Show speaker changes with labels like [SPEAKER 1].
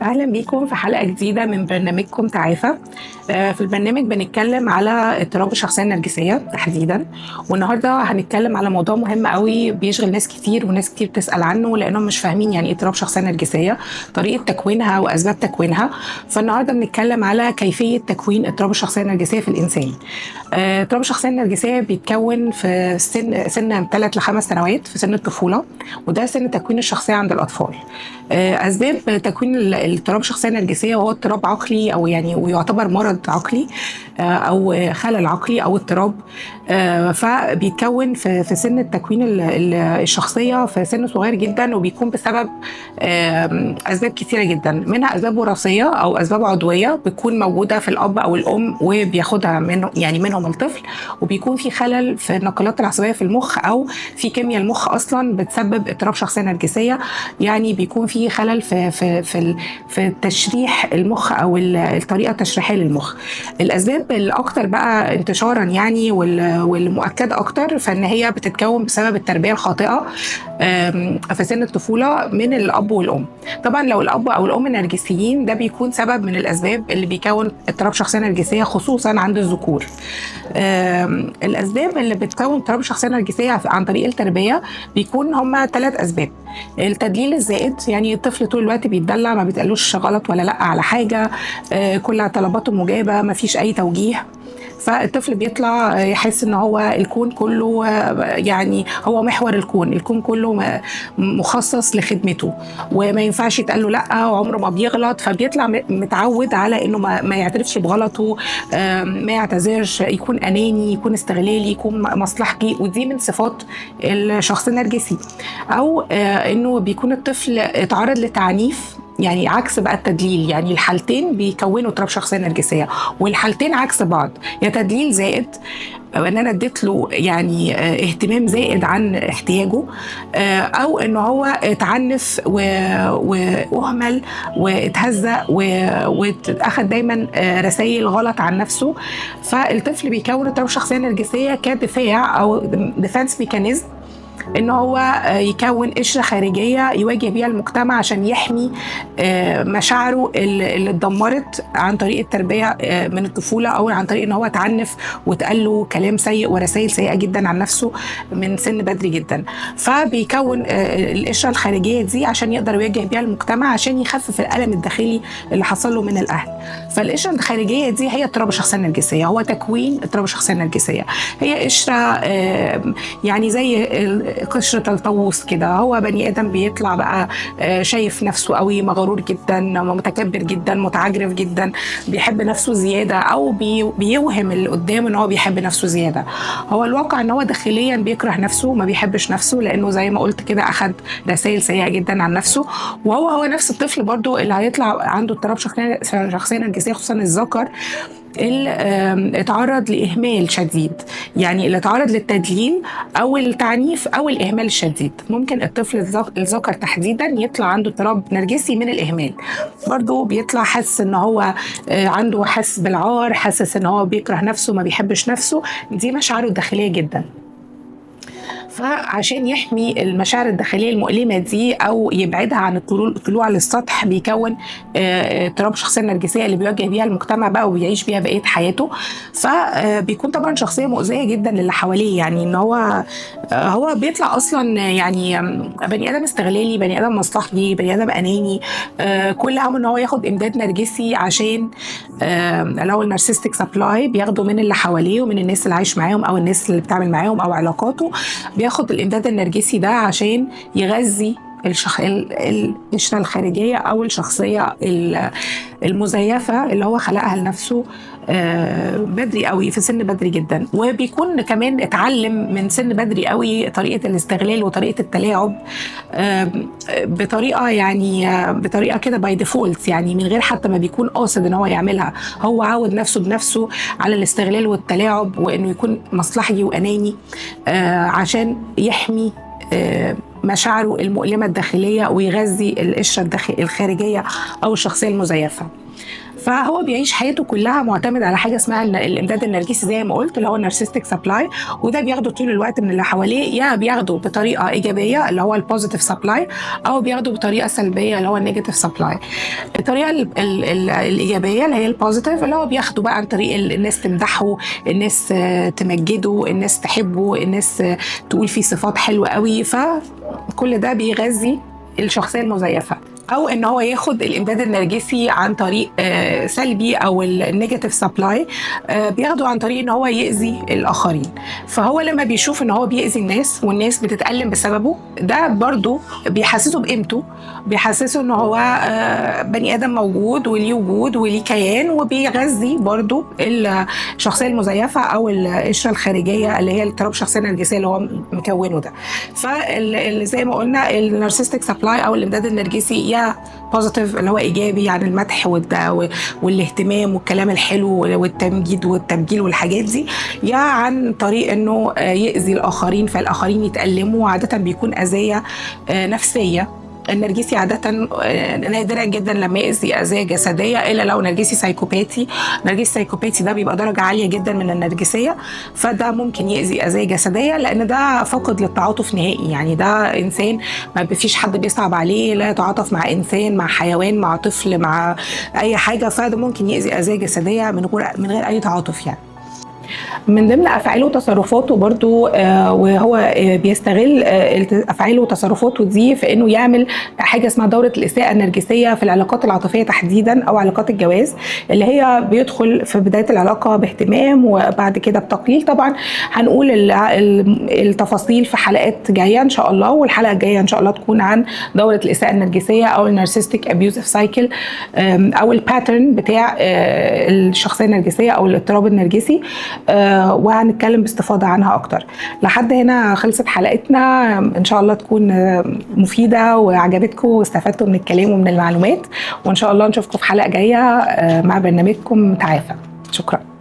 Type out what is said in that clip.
[SPEAKER 1] أهلا بيكم في حلقة جديدة من برنامجكم تعافى. في البرنامج بنتكلم على اضطراب الشخصية النرجسية تحديدا، والنهاردة هنتكلم على موضوع مهم قوي بيشغل ناس كتير وناس كتير بتسأل عنه لأنهم مش فاهمين يعني ايه اضطراب شخصية نرجسية، طريقة تكوينها وأسباب تكوينها. فالنهاردة بنتكلم على كيفية تكوين اضطراب الشخصية النرجسية في الإنسان. اضطراب الشخصية النرجسية بيتكون في سن 3 ل 5 سنوات في سن الطفولة، وده سن تكوين الشخصية عند الأطفال. أسباب تكوين الاضطراب الشخصية النرجسية وهو اضطراب عقلي أو يعني ويعتبر مرض عقلي أو خلل عقلي أو اضطراب. فبيتكون في سن التكوين الشخصية في سن صغير جدا، وبيكون بسبب أسباب كثيرة جدا، منها أسباب وراثية أو أسباب عضوية بتكون موجودة في الأب أو الأم وبياخدها منهم الطفل، وبيكون في خلل في النقلات العصبية في المخ أو في كيمياء المخ أصلا بتسبب اضطراب شخصية نرجسية. يعني بيكون في خلل في تشريح المخ أو الطريقة التشريحية للمخ. الأسباب الأكثر بقى انتشارا يعني والمؤكدة أكتر فإن هي بتتكون بسبب التربية الخاطئة في سن الطفولة من الأب والأم. طبعا لو الأب أو الأم نرجسيين ده بيكون سبب من الأسباب اللي بيكون اضطراب شخصية نرجسية خصوصا عند الذكور. الأسباب اللي بتكون اضطراب شخصية نرجسية عن طريق التربية بيكون هما 3 أسباب. التدليل الزائد، يعني الطفل طول الوقت بيتدلع، ما بيتقالوش غلط ولا لا على حاجة، كل طلباته مجابة، ما فيش أي توجيه، فالطفل بيطلع يحس ان هو الكون كله يعني هو محور الكون كله مخصص لخدمته، وما ينفعش يتقال له لا، وعمره ما بيغلط، فبيطلع متعود على انه ما يعترفش بغلطه، ما يعتذرش، يكون اناني، يكون استغلالي، يكون مصلحجي، ودي من صفات الشخص النرجسي. او انه بيكون الطفل اتعرض لتعنيف، يعني عكس بقى التدليل، يعني الحالتين بيكونوا اضطراب شخصيه نرجسيه، والحالتين عكس بعض، يا تدليل زائد ان انا اديت له يعني اهتمام زائد عن احتياجه، او ان هو اتعنف واهمل واتهزأ واخد دايما رسائل غلط عن نفسه. فالطفل بيكون اضطراب شخصيه نرجسيه كدفاع او ديفense ميكانيزم، ان هو يكون قشره خارجيه يواجه بيها المجتمع عشان يحمي مشاعره اللي اتدمرت عن طريق التربيه من الطفوله، او عن طريق ان هو اتعنف واتقال له كلام سيء ورسائل سيئه جدا عن نفسه من سن بدري جدا. فبيكون القشره الخارجيه دي عشان يقدر يواجه بيها المجتمع، عشان يخفف الالم الداخلي اللي حصل له من الاهل. فالقشره الخارجيه دي هي اضطراب الشخصيه النرجسيه، هو تكوين اضطراب الشخصيه النرجسيه. هي قشره يعني زي قشرة الطاووس كده، هو بني آدم بيطلع بقى شايف نفسه قوي، مغرور جدا، متكبر جدا، متعجرف جدا، بيحب نفسه زيادة، أو بيوهم اللي قدامه إن هو بيحب نفسه زيادة. هو الواقع إن هو داخليا بيكره نفسه، ما بيحبش نفسه، لأنه زي ما قلت كده أخد رسائل سيئة جدا عن نفسه. وهو نفس الطفل برضو اللي هيطلع عنده اضطراب شخصية نرجسية، خصوصا الذكر اللي اتعرض لإهمال شديد، يعني اللي اتعرض للتدليل أو التعنيف أو الإهمال الشديد. ممكن الطفل الذكر تحديدا يطلع عنده اضطراب نرجسي من الإهمال، برضو بيطلع حاسس إن هو عنده حس بالعار، حاسس إن هو بيكره نفسه، ما بيحبش نفسه، دي مشاعره الداخلية جدا. فعشان يحمي المشاعر الداخليه المؤلمه دي او يبعدها عن الطلوع للسطح، بيكون اضطراب الشخصيه النرجسيه اللي بيواجه بيها المجتمع بقى وبيعيش بيها بقيه حياته. فبيكون طبعا شخصيه مؤذيه جدا للي حواليه، يعني ان هو بيطلع اصلا يعني بني ادم استغلالي، بني ادم مصلحجي، بني ادم اناني، كل همه ان هو ياخد امداد نرجسي، عشان لو النارسيستيك سبلاي بياخده من اللي حواليه ومن الناس اللي عايش معاهم او الناس اللي بتعمل معاهم او علاقاته، بياخد الامداد النرجسي ده عشان يغذي القشره الخارجيه او الشخصيه المزيفه اللي هو خلقها لنفسه بدري قوي، في سن بدري جدا. وبيكون كمان اتعلم من سن بدري قوي طريقه الاستغلال وطريقه التلاعب بطريقه يعني بطريقه كده باي ديفولت، يعني من غير حتى ما بيكون قاصد ان هو يعملها. هو عود نفسه بنفسه على الاستغلال والتلاعب، وانه يكون مصلحجي واناني عشان يحمي مشاعره المؤلمة الداخلية ويغذي القشرة الخارجية أو الشخصية المزيفة. فهو بيعيش حياته كلها معتمد على حاجه اسمها الامداد النرجسي زي ما قلت، اللي هو النارسستيك سبلاي. وده بياخده طول الوقت من اللي حواليه، يا بياخده بطريقه ايجابيه اللي هو البوزيتيف سبلاي، او بياخده بطريقه سلبيه اللي هو النيجاتيف سبلاي. الطريقه الايجابيه اللي هي البوزيتيف اللي هو بياخده بقى عن طريق الناس تمدحه، الناس تمجده، الناس تحبه، الناس تقول فيه صفات حلوه قوي. فكل ده بيغذي الشخصيه المزيفه. او ان هو ياخد الامداد النرجسي عن طريق سلبي، او النيجاتيف سبلاي بياخده عن طريق ان هو يأذي الاخرين. فهو لما بيشوف ان هو بيأذي الناس والناس بتتألم بسببه، ده برضو بيحسسه بقيمته، بيحسسه ان هو بني ادم موجود وليه وجود وليه كيان، وبيغذي برضو الشخصيه المزيفه او القشره الخارجيه اللي هي الاضطراب الشخصيه النرجسيه اللي هو مكونه ده. فزي ما قلنا النارسستيك سبلاي او الامداد النرجسي يا بوزيتيف اللي هو ايجابي، يعني المدح والاهتمام والكلام الحلو والتمجيد والتبجيل والحاجات دي، يا عن طريق انه يأذي الاخرين فالاخرين يتألموا. عاده بيكون اذيه نفسيه. النرجسي عادة نادرا جدا لما يأذي أذية جسدية، إلا لو نرجسي سايكوباتي. نرجسي سايكوباتي ده بيبقى درجة عالية جدا من النرجسية، فده ممكن يأذي أذية جسدية لأن ده فقد للتعاطف نهائي. يعني ده إنسان ما فيش حد بيصعب عليه لا يتعاطف مع إنسان، مع حيوان، مع طفل، مع أي حاجة. فده ممكن يأذي أذية جسدية من غير أي تعاطف. يعني من ضمن افعاله وتصرفاته برضو وهو بيستغل افعاله وتصرفاته دي في انه يعمل حاجه اسمها دوره الاساءه النرجسيه في العلاقات العاطفيه تحديدا، او علاقات الجواز، اللي هي بيدخل في بدايه العلاقه باهتمام وبعد كده بتقليل. طبعا هنقول التفاصيل في حلقات جايه ان شاء الله، والحلقه الجايه ان شاء الله تكون عن دوره الاساءه النرجسيه او النارسستيك ابيوزيف سايكل، او الباترن بتاع الشخصيه النرجسيه او الاضطراب النرجسي، وهنتكلم باستفاضة عنها أكتر. لحد هنا خلصت حلقتنا، إن شاء الله تكون مفيدة وعجبتكم واستفدتوا من الكلام ومن المعلومات، وإن شاء الله نشوفكم في حلقة جاية مع برنامجكم تعافى. شكرا.